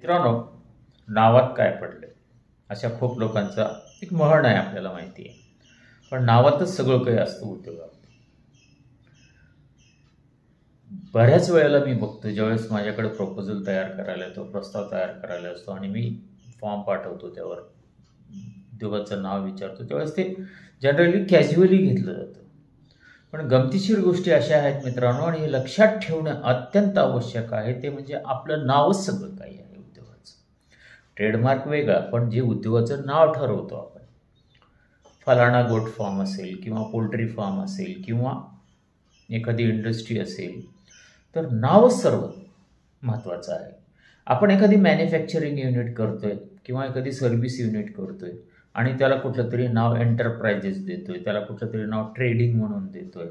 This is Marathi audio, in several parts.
मित्रांनो, नावात काय पडलंय अशा खूप लोकांचा एक म्हण आहे, आपल्याला माहिती आहे. पण नावातच सगळं काही असतं उद्योगात. बऱ्याच वेळेला मी बघतो, ज्यावेळेस माझ्याकडे प्रपोजल तयार करायला येतो, प्रस्ताव तयार करायला असतो आणि मी फॉर्म पाठवतो, त्यावर उद्योगाचं नाव विचारतो, त्यावेळेस ते जनरली कॅज्युअली घेतलं जातं. पण गमतीशीर गोष्टी अशा आहेत मित्रांनो, आणि हे लक्षात ठेवणं अत्यंत आवश्यक आहे. ते म्हणजे आपलं नावच सगळं काही आहे उद्योगाचं. ट्रेडमार्क वेगळा, पण जे उद्योगाचं नाव ठरवतो आपण, फलाना गोट फार्म असेल किंवा पोल्ट्री फार्म असेल किंवा एखादी इंडस्ट्री असेल, तर नावच सर्व महत्त्वाचं आहे. आपण एखादी मॅन्युफॅक्चरिंग युनिट करतोय किंवा एखादी सर्व्हिस युनिट करतोय आणि त्याला कुठलं तरी नाव एंटरप्राइजेस देतोय, त्याला कुठलं तरी नाव ट्रेडिंग म्हणून देतोय,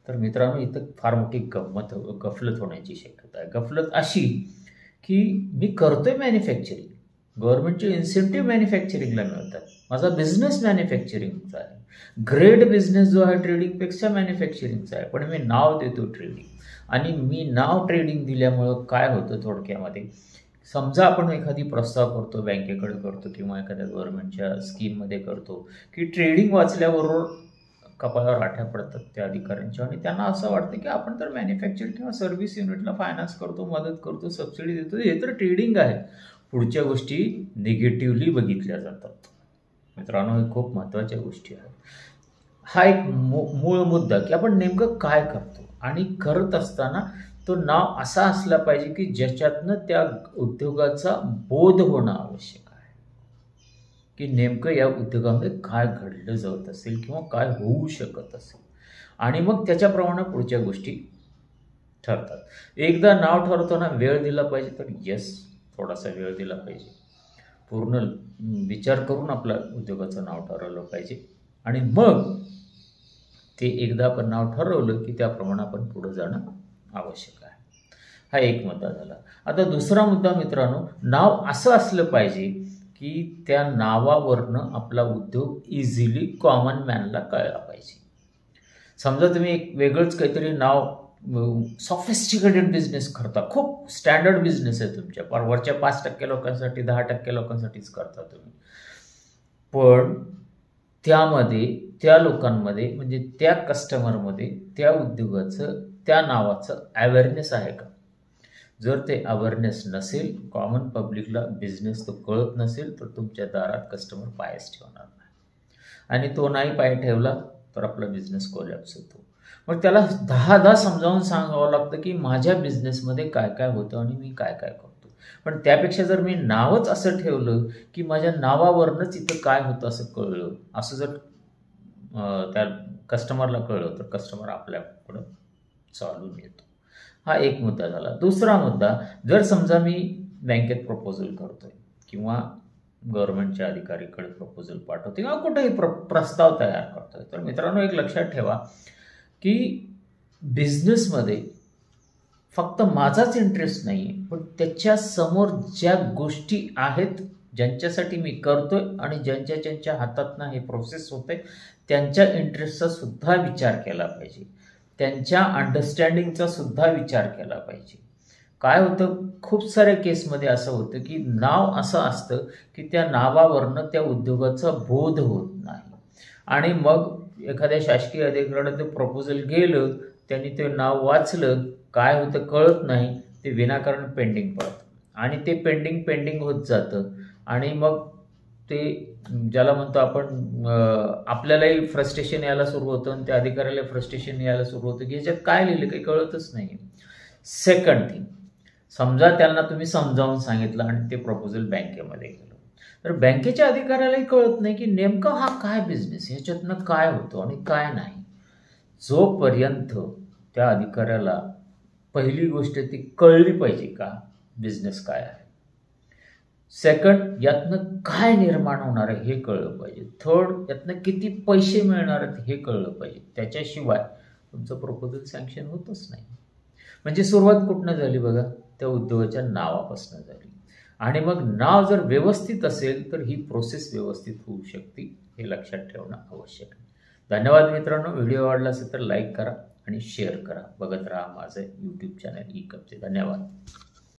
तर मित्रांनो इथं फार मोठी गफलत होण्याची शक्यता आहे. गफलत अशी की मी करतोय मॅन्युफॅक्चरिंग, गव्हर्नमेंटचे इन्सेंटिव्ह मॅन्युफॅक्चरिंगला मिळतात, माझा बिझनेस मॅन्युफॅक्चरिंगचा आहे, ग्रेट बिझनेस जो आहे ट्रेडिंगपेक्षा मॅन्युफॅक्चरिंगचा आहे, पण मी नाव देतो ट्रेडिंग. आणि मी नाव ट्रेडिंग दिल्यामुळं काय होतं थोडक्यामध्ये, समजा आपण एखादी प्रस्ताव करतो, बँकेकडे करतो किंवा एखाद्या गव्हर्नमेंटच्या स्कीममध्ये करतो, की ट्रेडिंग वाचल्याबरोबर कपाळावर आठ्या पडतात त्या अधिकाऱ्यांच्या, आणि त्यांना असं वाटतं की आपण तर मॅन्युफॅक्चर किंवा सर्व्हिस युनिटला फायनान्स करतो, मदत करतो, सबसिडी देतो, हे तर ट्रेडिंग आहे. पुढच्या गोष्टी निगेटिव्हली बघितल्या जातात. मित्रांनो, हे खूप महत्त्वाच्या गोष्टी आहेत. हा एक मूळ मुद्दा की आपण नेमकं काय करतो, आणि करत असताना तो नाव असा असला पाहिजे की ज्याच्यातनं त्या उद्योगाचा बोध होणं आवश्यक आहे, की नेमकं या उद्योगामध्ये काय घडलं जात असेल किंवा काय होऊ शकत असेल, आणि मग त्याच्याप्रमाणे पुढच्या गोष्टी ठरतात. एकदा नाव ठरवताना वेळ दिला पाहिजे, तर येस, थोडासा वेळ दिला पाहिजे. पूर्ण विचार करून आपल्या उद्योगाचं नाव ठरवलं पाहिजे, आणि मग ते एकदा आपण नाव ठरवलं की त्याप्रमाणे आपण पुढं जाणं आवश्यक आहे. हा एक मुद्दा झाला. आता दुसरा मुद्दा मित्रांनो, नाव असं असलं पाहिजे की त्या नावावरनं आपला उद्योग इझिली कॉमन मॅनला कळला पाहिजे. समजा तुम्ही एक वेगळंच काहीतरी नाव, सॉफिस्टिकेटेड बिझनेस करता, खूप स्टँडर्ड बिझनेस आहे तुमच्या, वरच्या 5% लोकांसाठी, 10% लोकांसाठीच करता तुम्ही, पण त्यामध्ये त्या लोकांमध्ये, म्हणजे त्या कस्टमरमध्ये त्या उद्योगाचं, त्या नावाचं अवेअरनेस आहे का? जर ते अवेअरनेस नसेल, कॉमन पब्लिकला बिझनेस तो कळत नसेल, तर तुमच्या दारात कस्टमर पायच ठेवणार नाही, आणि तो नाही पाय ठेवला तर आपला बिझनेस कोलॅप्स होतो. मग त्याला 10 समजावून सांगावं लागतं की माझ्या बिझनेसमध्ये काय काय होतं आणि मी काय काय करतो. पण त्यापेक्षा जर मी नावच असं ठेवलं की माझ्या नावावरनंच इथं काय होतं असं कळलं, असं जर त्या कस्टमरला कळलं, तर कस्टमर आपल्याकडं चालून येतो. हा एक मुद्दा झाला. दुसरा मुद्दा, जर समजा मी बँकेत प्रपोजल करतोय किंवा गव्हर्नमेंटच्या अधिकारीकडे प्रपोजल पाठवतो किंवा कुठेही प्रस्ताव तयार करतोय, तर मित्रांनो एक लक्षात ठेवा की बिझनेसमध्ये फक्त माझाच इंटरेस्ट नाही आहे, पण त्याच्या समोर ज्या गोष्टी आहेत, ज्यांच्यासाठी मी करतोय आणि ज्यांच्या ज्यांच्या हातातनं हे प्रोसेस होते, त्यांच्या इंटरेस्टचा सुद्धा विचार केला पाहिजे, त्यांच्या अंडरस्टँडिंगचा सुद्धा विचार केला पाहिजे. काय होतं, खूप साऱ्या केसमध्ये असं होतं की नाव असं असतं की त्या नावावरनं त्या उद्योगाचा बोध होत नाही, आणि मग एखाद्या शासकीय अधिकाऱ्याकडे ते प्रपोजल गेलं, त्यांनी ते नाव वाचलं, काय होतं कळत नाही, ते विनाकारण पेंडिंग पडतं, आणि ते पेंडिंग होत जातं, आणि मग ते ज्याला म्हणतो आपण, आपल्यालाही फ्रस्ट्रेशन यायला सुरू होतं आणि त्या अधिकाऱ्याला फ्रस्ट्रेशन यायला सुरू होतं की ह्याच्यात काय लिहिलं काही कळतच नाही. सेकंड थिंग, समजा त्यांना तुम्ही समजावून सांगितलं आणि ते प्रपोजल बँकेमध्ये गेलं, तर बँकेच्या अधिकाऱ्यालाही कळत नाही की नेमकं हा काय बिझनेस, ह्याच्यातनं काय होतं आणि काय नाही. जोपर्यंत त्या अधिकाऱ्याला पहिली गोष्ट ती कळली पाहिजे का बिझनेस काय आहे, सेकंड यातनं काय निर्माण होणार आहे हे कळलं पाहिजे, थर्ड यातनं किती पैसे मिळणार आहेत हे कळलं पाहिजे. त्याच्याशिवाय तुमचं प्रपोजल सँक्शन होतच नाही. म्हणजे सुरुवात कुठनं झाली बघा, त्या उद्योगाच्या नावापासून झाली, आणि मग नाव जर व्यवस्थित असेल तर ही प्रोसेस व्यवस्थित होऊ शकते, हे लक्षात ठेवणं आवश्यक आहे. धन्यवाद मित्रांनो. व्हिडिओ आवडला असेल तर लाईक करा आणि शेअर करा. बघत राहा माझं यूट्यूब चॅनल ई कपचे. धन्यवाद.